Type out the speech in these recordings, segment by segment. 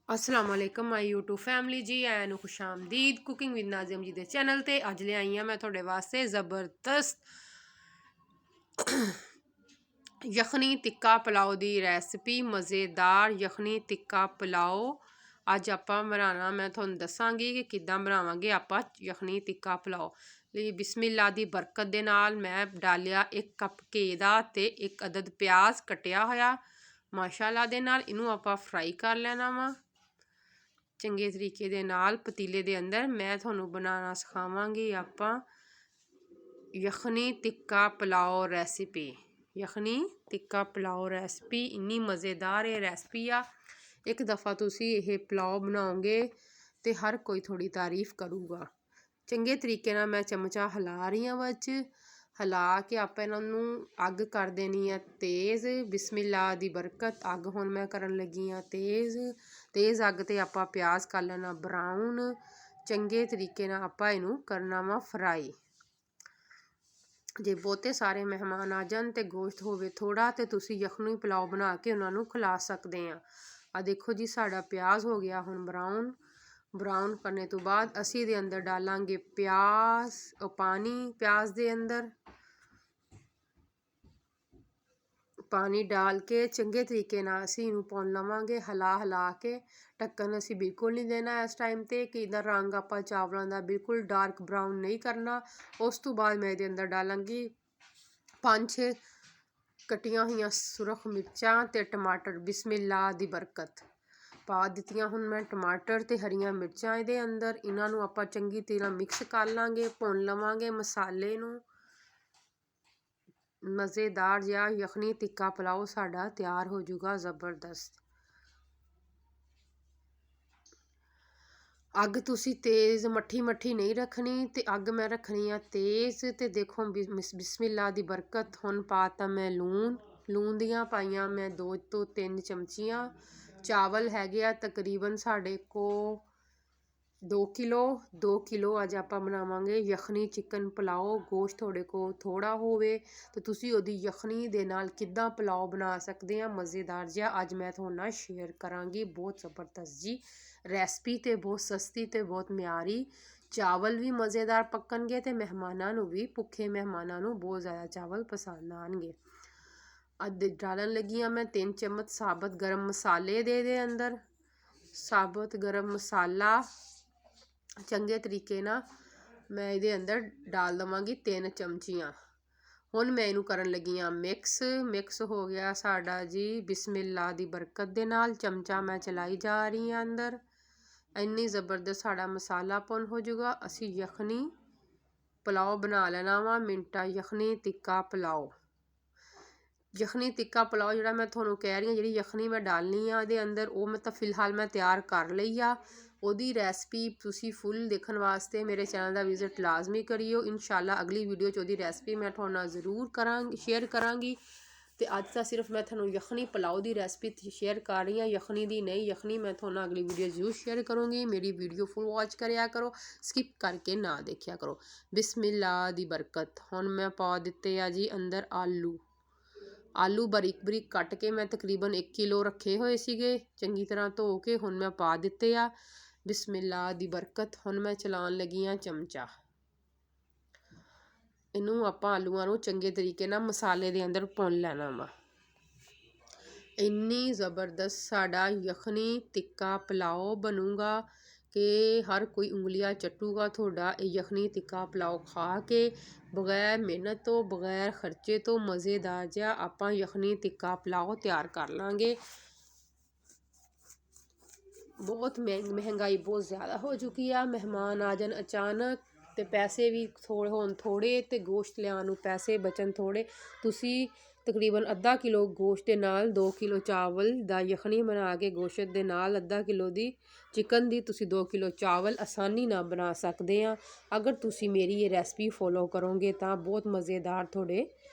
अस्सलाम वालेकुम my YouTube family जी आया ਨੂੰ खुश आमदीद कुकिंग विद नाज़िम जी ਦੇ ਚੈਨਲ ਤੇ ਅੱਜ ਲੈ ਆਈ ਹਾਂ ਮੈਂ ਤੁਹਾਡੇ ਵਾਸਤੇ ਜ਼ਬਰਦਸਤ ਯਖਨੀ ਟਿੱਕਾ ਪੁਲਾਓ ਦੀ ਰੈਸਿਪੀ ਮਜ਼ੇਦਾਰ ਯਖਨੀ ਟਿੱਕਾ ਪੁਲਾਓ ਅੱਜ ਆਪਾਂ ਬਣਾਉਣਾ ਮੈਂ ਤੁਹਾਨੂੰ ਦੱਸਾਂਗੀ ਕਿ ਕਿੱਦਾਂ ਬਣਾਵਾਂਗੇ ਆਪਾਂ ਯਖਨੀ ਟਿੱਕਾ ਪੁਲਾਓ ਲਈ ਬਿਸਮਿਲ੍ਲਾ ਦੀ ਬਰਕਤ ਦੇ ਨਾਲ ਮੈਂ ਡਾਲਿਆ 1 ਕੱਪ ਘੀ ਦਾ ਤੇ 1 ਅਦਦ ਪਿਆਜ਼ ਕਟਿਆ ਹੋਇਆ ਮਾਸ਼ਾਅੱਲਾ ਦੇ ਨਾਲ ਇਹਨੂੰ ਆਪਾਂ ਫਰਾਈ ਕਰ ਲੈਣਾ ਵਾ ਚੰਗੇ ਤਰੀਕੇ ਦੇ ਨਾਲ ਪਤੀਲੇ ਦੇ ਅੰਦਰ ਮੈਂ ਤੁਹਾਨੂੰ ਬਣਾਉਣਾ ਸਿਖਾਵਾਂਗੀ ਆਪਾਂ ਯਖਨੀ ਟਿੱਕਾ ਪੁਲਾਓ ਰੈਸਿਪੀ ਯਖਨੀ ਟਿੱਕਾ ਪੁਲਾਓ ਰੈਸਿਪੀ ਇੰਨੀ ਮਜ਼ੇਦਾਰ ਇਹ ਰੈਸਿਪੀ ਆ ਇੱਕ ਦਫਾ ਤੁਸੀਂ ਇਹ ਪੁਲਾਓ ਬਣਾਓਗੇ ਤੇ ਹਰ ਕੋਈ ਥੋੜੀ ਤਾਰੀਫ ਕਰੂਗਾ ਚੰਗੇ ਤਰੀਕੇ ਨਾਲ ਮੈਂ ਚਮਚਾ ਹਿਲਾ ਰਹੀ ਹਾਂ ਵਿੱਚ ਹਿਲਾ ਕੇ ਆਪਾਂ ਇਹਨਾਂ ਨੂੰ ਅੱਗ ਕਰ ਦੇਣੀ ਆ ਤੇਜ਼ ਬਿਸਮਿਲ੍ਲਾ ਦੀ ਬਰਕਤ ਅੱਗ ਹੁਣ ਮੈਂ ਕਰਨ ਲੱਗੀ ਆ ਤੇਜ਼ ਅੱਗ ਤੇ ਆਪਾਂ ਪਿਆਜ਼ ਕਰ ਲੈਣਾ ਬਰਾਊਨ ਚੰਗੇ ਤਰੀਕੇ ਨਾਲ ਆਪਾਂ ਇਹਨੂੰ ਕਰਨਾ ਵਾ ਫਰਾਈ ਜੇ ਬਹੁਤੇ ਸਾਰੇ ਮਹਿਮਾਨ ਆ ਜਾਣ ਤੇ ਗੋਸ਼ਤ ਹੋਵੇ ਥੋੜਾ ਤੇ ਤੁਸੀਂ ਯਖਨੀ ਪੁਲਾਓ ਬਣਾ ਕੇ ਉਹਨਾਂ ਨੂੰ ਖਿਲਾ ਸਕਦੇ ਆ ਦੇਖੋ ਜੀ ਸਾਡਾ ਪਿਆਜ਼ ਹੋ ਗਿਆ ਹੁਣ ਬਰਾਊਨ ਕਰਨੇ ਤੋਂ ਬਾਅਦ ਅਸੀਂ ਇਹਦੇ ਅੰਦਰ ਡਾਲਾਂਗੇ ਪਾਣੀ ਪਿਆਜ਼ ਦੇ ਅੰਦਰ ਪਾਣੀ डाल के चंगे तरीके ਨਾਲ ਅਸੀਂ ਇਹਨੂੰ ਭੁੰਨ ਲਵਾਂਗੇ ਹਿਲਾ ਕੇ ਢੱਕਣ ਅਸੀਂ ਬਿਲਕੁਲ ਨਹੀਂ ਦੇਣਾ ਇਸ ਟਾਈਮ ਤੇ ਕਿ ਇਹਦਾ ਰੰਗ ਆਪਾਂ ਚਾਵਲਾਂ ਦਾ ਬਿਲਕੁਲ ਡਾਰਕ ਬਰਾਊਨ ਨਹੀਂ ਕਰਨਾ ਉਸ ਤੋਂ ਬਾਅਦ ਮੈਂ ਇਹਦੇ ਅੰਦਰ ਡਾਲਾਂਗੀ 5-6 ਕਟੀਆਂ ਹੋਈਆਂ ਸੁਰਖ ਮਿਰਚਾਂ ਤੇ ਟਮਾਟਰ ਬਿਸਮਿਲ੍ਲਾ ਦੀ ਬਰਕਤ ਪਾ ਦਿੱਤੀਆਂ ਹੁਣ ਮੈਂ ਟਮਾਟਰ ਤੇ ਹਰੀਆਂ ਮਿਰਚਾਂ ਇਹਦੇ ਅੰਦਰ ਇਹਨਾਂ ਨੂੰ ਆਪਾਂ ਚੰਗੀ ਤਰ੍ਹਾਂ ਮਿਕਸ ਕਰ ਲਾਂਗੇ ਭੁੰਨ ਲਵਾਂਗੇ ਮਸਾਲੇ ਨੂੰ मज़ेदार जिहा यखनी टिक्का पुलाओ साडा तैयार हो जाऊगा ज़बरदस्त अग तुसी तेज़ मट्ठी नहीं रखनी ते अग मैं रखनी आ तेज़ ते देखो बिस्मिल्ला दी बरकत हुण पाता मैं लून दियां पाइयां मैं 2 ਤੋਂ 3 चमचियां चावल हैगे आ तकरीबन साढ़े को 2 किलो ਅੱਜ ਆਪਾਂ ਬਣਾਵਾਂਗੇ ਯਖਨੀ ਚਿਕਨ ਪੁਲਾਓ ਗੋਸ਼ਤ ਤੁਹਾਡੇ ਕੋਲ ਥੋੜਾ ਹੋਵੇ ਤੇ ਤੁਸੀਂ ਉਹਦੀ ਯਖਨੀ ਦੇ ਨਾਲ ਕਿੱਦਾਂ ਪੁਲਾਓ ਬਣਾ ਸਕਦੇ ਆ ਮਜ਼ੇਦਾਰ ਜਿਹਾ ਅੱਜ ਮੈਂ ਤੁਹਾਡੇ ਨਾਲ ਸ਼ੇਅਰ ਕਰਾਂਗੀ ਬਹੁਤ ਜ਼ਬਰਦਸਤ ਜੀ ਰੈਸਪੀ ਤੇ ਬਹੁਤ ਸਸਤੀ ਤੇ ਬਹੁਤ ਮਿਆਰੀ ਚਾਵਲ ਵੀ ਮਜ਼ੇਦਾਰ ਪੱਕਣਗੇ ਤੇ ਮਹਿਮਾਨਾਂ ਨੂੰ ਵੀ ਭੁੱਖੇ ਮਹਿਮਾਨਾਂ ਨੂੰ ਬਹੁਤ ਜ਼ਿਆਦਾ ਚਾਵਲ ਪਸੰਦ ਆਣਗੇ ਅੱਜ ਡਾਲਣ ਲੱਗੀ ਆ ਮੈਂ 3 ਚਮਚ ਸਾਬਤ ਗਰਮ ਮਸਾਲੇ ਦੇ ਅੰਦਰ ਸਾਬਤ ਗਰਮ ਮਸਾਲਾ ਚੰਗੇ ਤਰੀਕੇ ਨਾਲ ਮੈਂ ਇਹਦੇ ਅੰਦਰ ਡਾਲ ਦਵਾਂਗੀ 3 ਚਮਚੀਆਂ ਹੁਣ ਮੈਂ ਇਹਨੂੰ ਕਰਨ ਲੱਗੀ ਆ ਮਿਕਸ ਹੋ ਗਿਆ ਸਾਡਾ ਜੀ ਬਿਸਮਿਲ੍ਲਾ ਦੀ ਬਰਕਤ ਦੇ ਨਾਲ ਚਮਚਾ ਮੈਂ ਚਲਾਈ ਜਾ ਰਹੀ ਆ ਅੰਦਰ ਇੰਨੀ ਜ਼ਬਰਦਸਤ ਸਾਡਾ ਮਸਾਲਾ ਭੁੰਨ ਹੋ ਜਾਊਗਾ ਅਸੀਂ ਯਖਨੀ ਪੁਲਾਓ ਬਣਾ ਲੈਣਾ ਵਾ ਮਿੰਟਾ ਯਖਨੀ ਟਿੱਕਾ ਪੁਲਾਓ ਜਿਹੜਾ ਮੈਂ ਤੁਹਾਨੂੰ ਕਹਿ ਰਹੀ ਹਾਂ ਜਿਹੜੀ ਯਖਨੀ ਮੈਂ ਡਾਲਣੀ ਆ ਇਹਦੇ ਅੰਦਰ ਉਹ ਮੈਂ ਤਾਂ ਫਿਲਹਾਲ ਮੈਂ ਤਿਆਰ ਕਰ ਲਈ ਆ ਉਹਦੀ ਰੈਸਪੀ ਤੁਸੀਂ ਫੁੱਲ ਦੇਖਣ ਵਾਸਤੇ ਮੇਰੇ ਚੈਨਲ ਦਾ ਵਿਜ਼ਿਟ ਲਾਜ਼ਮੀ ਕਰਿਓ ਇਨਸ਼ਾਅੱਲਾ ਅਗਲੀ ਵੀਡੀਓ 'ਚ ਉਹਦੀ ਰੈਸਪੀ ਮੈਂ ਤੁਹਾਡੇ ਨਾਲ ਜ਼ਰੂਰ ਸ਼ੇਅਰ ਕਰਾਂਗੀ ਤੇ ਅੱਜ ਤਾਂ ਸਿਰਫ ਮੈਂ ਤੁਹਾਨੂੰ ਯਖਨੀ ਪੁਲਾਓ ਦੀ ਰੈਸਪੀ ਸ਼ੇਅਰ ਕਰ ਰਹੀ ਹਾਂ ਯਖਨੀ ਦੀ ਨਹੀਂ ਯਖਨੀ ਮੈਂ ਤੁਹਾਨੂੰ ਅਗਲੀ ਵੀਡੀਓ ਜ਼ਰੂਰ ਸ਼ੇਅਰ ਕਰੂੰਗੀ ਮੇਰੀ ਵੀਡੀਓ ਫੁੱਲ ਵਾਚ ਕਰਿਆ ਕਰੋ ਸਕਿਪ ਕਰਕੇ ਨਾ ਦੇਖਿਆ ਕਰੋ ਬਿਸਮਿਲ੍ਲਾ ਦੀ ਬਰਕਤ ਹੁਣ ਮੈਂ ਪਾ ਦਿੱਤੇ ਆ ਜੀ ਅੰਦਰ ਆਲੂ ਬਰੀਕ ਕੱਟ ਕੇ ਮੈਂ ਤਕਰੀਬਨ 1 ਕਿਲੋ ਰੱਖੇ ਹੋਏ ਸੀਗੇ ਚੰਗੀ ਤਰ੍ਹਾਂ ਧੋ ਕੇ ਹੁਣ ਮੈਂ ਪਾ ਦਿੱਤੇ ਆ ਬਿਸਮਿਲ੍ਲਾ ਦੀ ਬਰਕਤ ਹੁਣ ਮੈਂ ਚਲਾਉਣ ਲੱਗੀ ਆ ਚਮਚਾ ਇਹਨੂੰ ਆਪਾਂ ਆਲੂਆਂ ਨੂੰ ਚੰਗੇ ਤਰੀਕੇ ਨਾਲ ਮਸਾਲੇ ਦੇ ਅੰਦਰ ਭੁੰਨ ਲੈਣਾ ਵਾ ਇੰਨੀ ਜ਼ਬਰਦਸਤ ਸਾਡਾ ਯਖਨੀ ਟਿੱਕਾ ਪੁਲਾਓ ਬਣੂਗਾ ਕਿ ਹਰ ਕੋਈ ਉਂਗਲੀਆਂ ਚੱਟੂਗਾ ਤੁਹਾਡਾ ਇਹ ਯਖਨੀ ਟਿੱਕਾ ਪੁਲਾਓ ਖਾ ਕੇ ਬਗੈਰ ਮਿਹਨਤ ਤੋਂ ਬਗੈਰ ਖਰਚੇ ਤੋਂ ਮਜ਼ੇਦਾਰ ਜਿਹਾ ਆਪਾਂ ਯਖਨੀ ਟਿੱਕਾ ਪੁਲਾਓ ਤਿਆਰ ਕਰ ਲਾਂਗੇ ਬਹੁਤ ਮਹਿੰਗਾਈ ਬਹੁਤ ਜ਼ਿਆਦਾ ਹੋ ਚੁੱਕੀ ਆ ਮਹਿਮਾਨ ਆ ਜਾਣ ਅਚਾਨਕ ਤੇ ਪੈਸੇ ਵੀ ਥੋੜੇ ਤੇ ਗੋਸ਼ਤ ਲਿਆਉਣ ਨੂੰ ਪੈਸੇ ਬਚਣ ਥੋੜੇ ਤੁਸੀਂ ਤਕਰੀਬਨ ਅੱਧਾ ਕਿਲੋ ਗੋਸ਼ਤ ਦੇ ਨਾਲ 2 ਕਿਲੋ ਚਾਵਲ ਦਾ ਯਖਨੀ ਬਣਾ ਕੇ ਗੋਸ਼ਤ ਦੇ ਨਾਲ ਅੱਧਾ ਕਿਲੋ ਦੀ ਚਿਕਨ ਦੀ ਤੁਸੀਂ 2 ਕਿਲੋ ਚਾਵਲ ਆਸਾਨੀ ਨਾਲ ਬਣਾ ਸਕਦੇ ਆ ਅਗਰ ਤੁਸੀਂ ਮੇਰੀ ਇਹ ਰੈਸਪੀ ਫੋਲੋ ਕਰੋਗੇ ਤਾਂ ਬਹੁਤ ਮਜ਼ੇਦਾਰ ਤੁਹਾਡੇ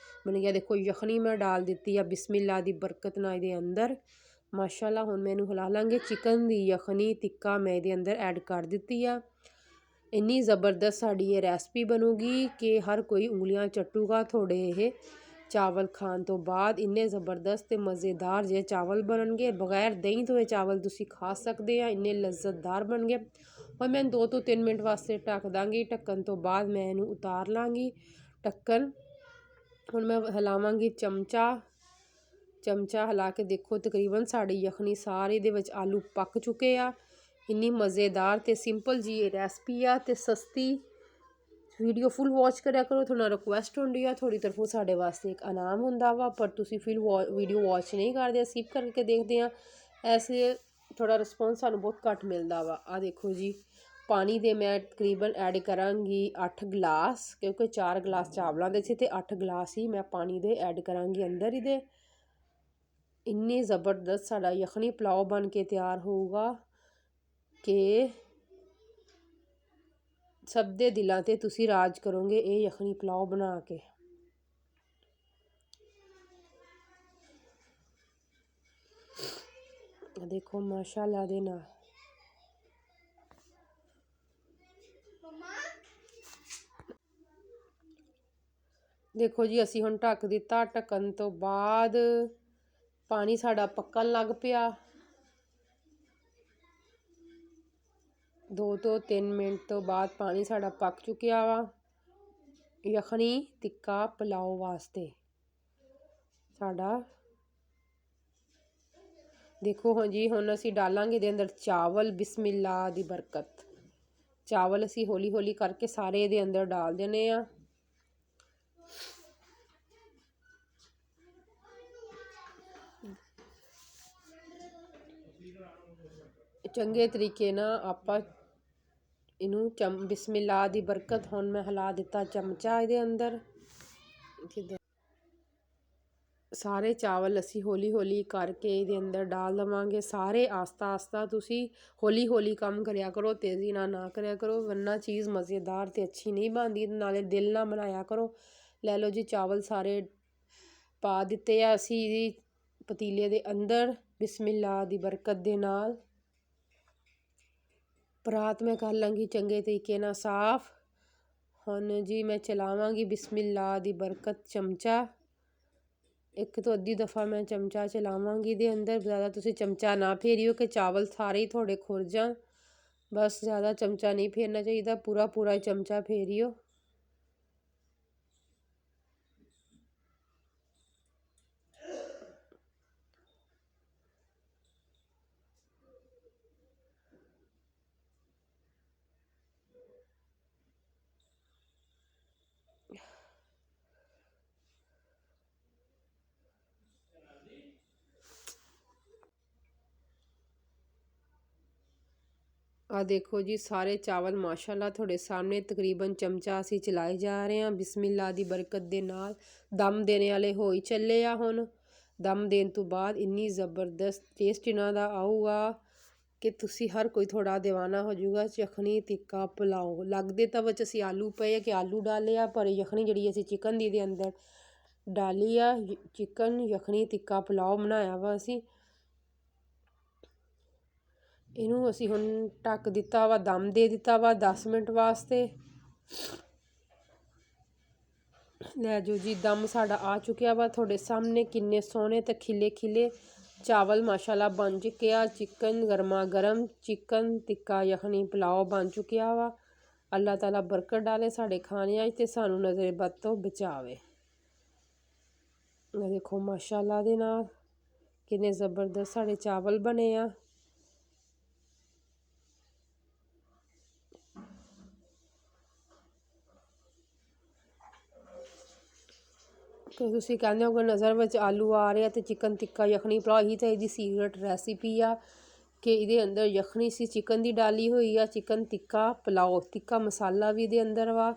ਬਣ ਗਿਆ ਦੇਖੋ ਯਖਨੀ ਮੈਂ ਡਾਲ ਦਿੱਤੀ ਆ ਬਿਸਮਿਲ੍ਲਾ ਦੀ ਬਰਕਤ ਨਾਲ ਇਹਦੇ ਅੰਦਰ ਮਾਸ਼ਾਅੱਲਾ ਹੁਣ ਮੈਂ ਇਹਨੂੰ ਹਿਲਾ ਲਾਂਗੇ ਚਿਕਨ ਦੀ ਯਖਨੀ ਟਿੱਕਾ ਮੈਂ ਇਹਦੇ ਅੰਦਰ ਐਡ ਕਰ ਦਿੱਤੀ ਆ ਇੰਨੀ ਜ਼ਬਰਦਸਤ ਸਾਡੀ ਇਹ ਰੈਸਪੀ ਬਣੂਗੀ ਕਿ ਹਰ ਕੋਈ ਉਂਗਲੀਆਂ ਚੱਟੂਗਾ ਤੁਹਾਡੇ ਇਹ ਚਾਵਲ ਖਾਣ ਤੋਂ ਬਾਅਦ ਇੰਨੇ ਜ਼ਬਰਦਸਤ ਤੇ ਮਜ਼ੇਦਾਰ ਜਿਹੇ ਚਾਵਲ ਬਣਨਗੇ। ਬਗੈਰ ਦਹੀਂ ਤੋਂ ਇਹ ਚਾਵਲ ਤੁਸੀਂ ਖਾ ਸਕਦੇ ਆ, ਇੰਨੇ ਲਜ਼ਤਦਾਰ ਬਣ ਗਏ। ਹੁਣ ਮੈਂ 2 ਤੋਂ 3 ਮਿੰਟ ਵਾਸਤੇ ਢੱਕ ਦਾਂਗੀ। ਢੱਕਣ ਤੋਂ ਬਾਅਦ ਮੈਂ ਇਹਨੂੰ ਉਤਾਰ ਲਾਂਗੀ ਢੱਕਣ। ਹੁਣ ਮੈਂ ਹਿਲਾਵਾਂਗੀ ਚਮਚਾ ਹਿਲਾ ਕੇ ਦੇਖੋ ਤਕਰੀਬਨ ਸਾਡੀ ਯਖਣੀ ਸਾਰੇ ਦੇ ਵਿੱਚ ਆਲੂ ਪੱਕ ਚੁੱਕੇ ਆ। ਇੰਨੀ ਮਜ਼ੇਦਾਰ ਤੇ ਸਿੰਪਲ ਜੀ ਰੈਸਪੀ ਆ ਤੇ ਸਸਤੀ। ਵੀਡੀਓ ਫੁੱਲ ਵਾਚ ਕਰਿਆ ਕਰੋ। ਤੁਹਾਡਾ ਰਿਕੁਐਸਟ ਹੁੰਦੀ ਆ, ਤੁਹਾਡੀ ਤਰਫੋਂ ਸਾਡੇ ਵਾਸਤੇ ਇੱਕ ਇਨਾਮ ਹੁੰਦਾ ਵਾ, ਪਰ ਤੁਸੀਂ ਫਿਰ ਵੀਡੀਓ ਵਾਚ ਨਹੀਂ ਕਰਦੇ, ਸਕਿਪ ਕਰਕੇ ਦੇਖਦੇ ਆ, ਐਸੇ ਥੋੜਾ ਰਿਸਪੌਂਸ ਸਾਨੂੰ ਬਹੁਤ ਘੱਟ ਮਿਲਦਾ ਵਾ। ਆ ਦੇਖੋ ਜੀ, ਪਾਣੀ ਦੇ ਮੈਂ ਤਕਰੀਬਨ ਐਡ ਕਰਾਂਗੀ 8 ਗਲਾਸ, ਕਿਉਂਕਿ 4 ਗਲਾਸ ਚਾਵਲਾਂ ਦੇ ਸੀ ਤੇ 8 ਗਲਾਸ ਹੀ ਮੈਂ ਪਾਣੀ ਦੇ ਐਡ ਕਰਾਂਗੀ ਅੰਦਰ ਇਹਦੇ। ਇੰਨੀ ਜ਼ਬਰਦਸਤ ਸਾਡਾ ਯਖਣੀ ਪੁਲਾਓ ਬਣ ਕੇ ਤਿਆਰ ਹੋਊਗਾ ਕਿ ਸਭ ਦੇ ਦਿਲਾਂ ਤੇ ਤੁਸੀਂ ਰਾਜ ਕਰੋਗੇ ਇਹ ਯਖਣੀ ਪੁਲਾਓ ਬਣਾ ਕੇ। ਦੇਖੋ ਮਾਸ਼ਾਅੱਲਾ ਦੇ ਨਾਲ ਦੇਖੋ ਜੀ, ਅਸੀਂ ਹੁਣ ਢੱਕ ਦਿੱਤਾ। ਢੱਕਣ ਤੋਂ ਬਾਅਦ ਪਾਣੀ ਸਾਡਾ ਪੱਕਣ ਲੱਗ ਪਿਆ। 2 ਤੋਂ 3 ਮਿੰਟ ਤੋਂ ਬਾਅਦ ਪਾਣੀ ਸਾਡਾ ਪੱਕ ਚੁੱਕਿਆ ਵਾ ਯਖਣੀ ਟਿੱਕਾ ਪੁਲਾਓ ਵਾਸਤੇ ਸਾਡਾ। ਦੇਖੋ ਹਾਂ ਜੀ, ਹੁਣ ਅਸੀਂ ਡਾਲਾਂਗੇ ਇਹਦੇ ਅੰਦਰ ਚਾਵਲ। ਬਿਸਮਿल्लाह ਦੀ ਬਰਕਤ। ਚਾਵਲ ਅਸੀਂ ਹੌਲੀ ਹੌਲੀ ਕਰਕੇ ਸਾਰੇ ਇਹਦੇ ਅੰਦਰ ਡਾਲ ਦੇਣੇ ਆ। ਚੰਗੇ ਤਰੀਕੇ ਨਾਲ ਆਪਾਂ ਇਹਨੂੰ ਬਿਸਮਿल्लाह ਦੀ ਬਰਕਤ। ਹੁਣ ਮੈਂ ਹਿਲਾ ਦਿੱਤਾ ਚਮਚਾ ਇਹਦੇ ਅੰਦਰ। ਸਾਰੇ ਚਾਵਲ ਅਸੀਂ ਹੌਲੀ ਹੌਲੀ ਕਰਕੇ ਇਹਦੇ ਅੰਦਰ ਡਾਲ ਦੇਵਾਂਗੇ ਸਾਰੇ। ਆਸਤਾ ਆਸਤਾ ਤੁਸੀਂ ਹੌਲੀ ਹੌਲੀ ਕੰਮ ਕਰਿਆ ਕਰੋ, ਤੇਜ਼ੀ ਨਾਲ ਨਾ ਕਰਿਆ ਕਰੋ, ਵਰਨਾ ਚੀਜ਼ ਮਜ਼ੇਦਾਰ ਤੇ ਅੱਛੀ ਨਹੀਂ ਬਣਦੀ। ਨਾਲੇ ਦਿਲ ਨਾਲ ਬਣਾਇਆ ਕਰੋ। ਲੈ ਲਓ ਜੀ, ਚਾਵਲ ਸਾਰੇ ਪਾ ਦਿੱਤੇ ਆ ਅਸੀਂ ਪਤੀਲੇ ਦੇ ਅੰਦਰ ਬਿਸਮਿल्लाह ਦੀ ਬਰਕਤ ਦੇ ਨਾਲ। ਪਰਾਤ ਮੈਂ ਕਰ ਲਾਂਗੀ ਚੰਗੇ ਤਰੀਕੇ ਨਾਲ ਸਾਫ਼। ਹੁਣ ਜੀ ਮੈਂ ਚਲਾਵਾਂਗੀ ਬਿਸਮਿल्लाह ਦੀ ਬਰਕਤ ਚਮਚਾ। 1 ਤੋਂ ਅੱਧੀ ਦਫਾ ਮੈਂ ਚਮਚਾ ਚਲਾਵਾਂਗੀ ਇਹਦੇ ਅੰਦਰ। ਜ਼ਿਆਦਾ ਤੁਸੀਂ ਚਮਚਾ ਨਾ ਫੇਰਿਓ ਕਿ ਚਾਵਲ ਸਾਰੇ ਹੀ ਤੁਹਾਡੇ ਖੁਰ ਜਾਣ। ਬਸ ਜ਼ਿਆਦਾ ਚਮਚਾ ਨਹੀਂ ਫੇਰਨਾ ਚਾਹੀਦਾ, ਪੂਰਾ ਪੂਰਾ ਚਮਚਾ ਫੇਰਿਓ। ਆ ਦੇਖੋ ਜੀ, ਸਾਰੇ ਚਾਵਲ ਮਾਸ਼ਾਅੱਲਾ ਤੁਹਾਡੇ ਸਾਹਮਣੇ ਤਕਰੀਬਨ ਚਮਚਾ ਅਸੀਂ ਚਲਾਏ ਜਾ ਰਹੇ ਹਾਂ ਬਿਸਮਿल्लाह ਦੀ ਬਰਕਤ ਦੇ ਨਾਲ। ਦਮ ਦੇਣੇ ਵਾਲੇ ਹੋ ਹੀ ਚੱਲੇ ਆ। ਹੁਣ ਦਮ ਦੇਣ ਤੋਂ ਬਾਅਦ ਇੰਨੀ ਜ਼ਬਰਦਸਤ ਟੇਸਟ ਇਹਨਾਂ ਦਾ ਆਊਗਾ ਕਿ ਤੁਸੀਂ ਹਰ ਕੋਈ ਥੋੜਾ ਦੀਵਾਨਾ ਹੋ ਜਾਊਗਾ। ਯਖਣੀ ਟਿੱਕਾ ਪੁਲਾਓ। ਲੱਗਦੇ ਤਾਂ ਵਿੱਚ ਅਸੀਂ ਆਲੂ ਪਏ ਕਿ ਆਲੂ ਡਾਲੇ ਆ, ਪਰ ਯਖਣੀ ਜਿਹੜੀ ਅਸੀਂ ਚਿਕਨ ਦੀ ਦੇ ਅੰਦਰ ਡਾਲੀ ਆ। ਚਿਕਨ ਯਖਣੀ ਟਿੱਕਾ ਪੁਲਾਓ ਬਣਾਇਆ ਵਾ ਅਸੀਂ। ਇਹਨੂੰ ਅਸੀਂ ਹੁਣ ਢੱਕ ਦਿੱਤਾ ਵਾ, ਦਮ ਦੇ ਦਿੱਤਾ ਵਾ 10 ਮਿੰਟ ਵਾਸਤੇ। ਲੈ ਜੋ ਜੀ, ਦਮ ਸਾਡਾ ਆ ਚੁੱਕਿਆ ਵਾ ਤੁਹਾਡੇ ਸਾਹਮਣੇ। ਕਿੰਨੇ ਸੋਹਣੇ ਤੇ ਖਿਲੇ ਖਿਲੇ ਚਾਵਲ ਮਾਸ਼ਾਅੱਲਾ ਬਣ ਚੁੱਕੇ ਆ। ਚਿਕਨ ਗਰਮਾ ਗਰਮ ਚਿਕਨ ਟਿੱਕਾ ਯਖਣੀ ਪੁਲਾਓ ਬਣ ਚੁੱਕਿਆ ਵਾ। ਅੱਲਾਹ ਤਾਲਾ ਬਰਕਤ ਡਾਲੇ ਸਾਡੇ ਖਾਣਿਆਂ 'ਚ ਤੇ ਸਾਨੂੰ ਨਜ਼ਰ ਬਦ ਤੋਂ ਬਚਾਵੇ। ਦੇਖੋ ਮਾਸ਼ਾਅੱਲਾ ਦੇ ਨਾਲ ਕਿੰਨੇ ਜ਼ਬਰਦਸਤ ਸਾਡੇ ਚਾਵਲ ਬਣੇ ਆ। ਕਿ ਤੁਸੀਂ ਕਹਿੰਦੇ ਹੋ ਕਿ ਨਜ਼ਰ ਵਿੱਚ ਆਲੂ ਆ ਰਿਹਾ ਤੇ ਚਿਕਨ ਟਿੱਕਾ ਯਖਣੀ ਪੁਲਾਓ। ਇਹੀ ਤਾਂ ਇਹਦੀ ਸੀਕਰਟ ਰੈਸਿਪੀ ਆ ਕਿ ਇਹਦੇ ਅੰਦਰ ਯਖਣੀ ਸੀ ਚਿਕਨ ਦੀ ਡਾਲੀ ਹੋਈ ਆ। ਚਿਕਨ ਟਿੱਕਾ ਪੁਲਾਓ, ਟਿੱਕਾ ਮਸਾਲਾ ਵੀ ਇਹਦੇ ਅੰਦਰ ਵਾ।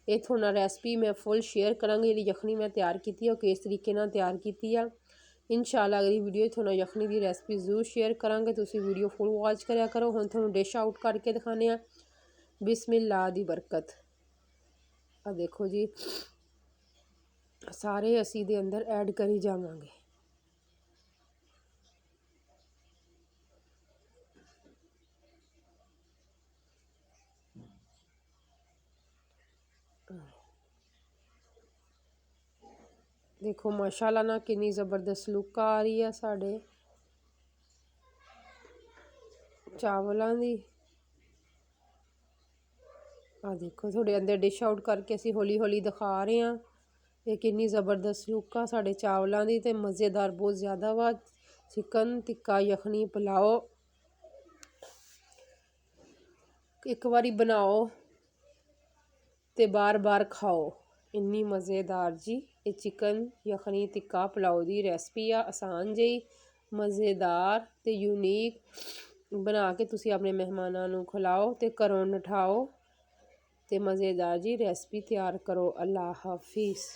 ਇਹ ਤੁਹਾਨੂੰ ਰੈਸਪੀ ਮੈਂ ਫੁੱਲ ਸ਼ੇਅਰ ਕਰਾਂਗੀ। ਜਿਹੜੀ ਯਖਣੀ ਮੈਂ ਤਿਆਰ ਕੀਤੀ ਆ ਉਹ ਕਿਸ ਤਰੀਕੇ ਨਾਲ ਤਿਆਰ ਕੀਤੀ ਆ। ਇਨਸ਼ਾਅੱਲਾ ਅਗਲੀ ਵੀਡੀਓ ਤੁਹਾਨੂੰ ਯਖਣੀ ਦੀ ਰੈਸਪੀ ਜ਼ਰੂਰ ਸ਼ੇਅਰ ਕਰਾਂਗੇ। ਤੁਸੀਂ ਵੀਡੀਓ ਫੁੱਲ ਵਾਚ ਕਰਿਆ ਕਰੋ। ਹੁਣ ਤੁਹਾਨੂੰ ਡਿਸ਼ ਆਊਟ ਕਰਕੇ ਦਿਖਾਉਂਦੇ ਆ ਬਿਸਮਿल्लाह ਦੀ ਬਰਕਤ। ਆ ਦੇਖੋ ਜੀ, ਸਾਰੇ ਅਸੀਂ ਦੇ ਅੰਦਰ ਐਡ ਕਰੀ ਜਾਵਾਂਗੇ। ਦੇਖੋ ਮਾਸ਼ਾਅੱਲਾ ਨਾ ਕਿੰਨੀ ਜ਼ਬਰਦਸਤ ਲੁੱਕ ਆ ਰਹੀ ਆ ਸਾਡੇ ਚਾਵਲਾਂ ਦੀ। ਆ ਦੇਖੋ ਤੁਹਾਡੇ ਅੰਦਰ ਡਿਸ਼ ਆਊਟ ਕਰਕੇ ਅਸੀਂ ਹੌਲੀ ਹੌਲੀ ਦਿਖਾ ਰਹੇ ਹਾਂ। ਇਹ ਕਿੰਨੀ ਜ਼ਬਰਦਸਤ ਲੁੱਕ ਆ ਸਾਡੇ ਚਾਵਲਾਂ ਦੀ ਤੇ ਮਜ਼ੇਦਾਰ ਬਹੁਤ ਜ਼ਿਆਦਾ ਵਾ। ਚਿਕਨ ਟਿੱਕਾ ਯਖਨੀ ਪੁਲਾਓ ਇੱਕ ਵਾਰੀ ਬਣਾਓ ਤੇ ਬਾਰ-ਬਾਰ ਖਾਓ, ਇੰਨੀ ਮਜ਼ੇਦਾਰ ਜੀ। ਇਹ ਚਿਕਨ ਯਖਨੀ ਟਿੱਕਾ ਪੁਲਾਓ ਦੀ ਰੈਸਪੀ ਆ, ਆਸਾਨ ਜਿਹੀ ਮਜ਼ੇਦਾਰ ਤੇ ਯੂਨੀਕ। ਬਣਾ ਕੇ ਤੁਸੀਂ ਆਪਣੇ ਮਹਿਮਾਨਾਂ ਨੂੰ ਖਿਲਾਓ ਤੇ ਘਰੋਂ ਨਠਾਓ ਤੇ ਮਜ਼ੇਦਾਰ ਜੀ ਰੈਸਪੀ ਤਿਆਰ ਕਰੋ। ਅੱਲਾ ਹਾਫਿਜ਼।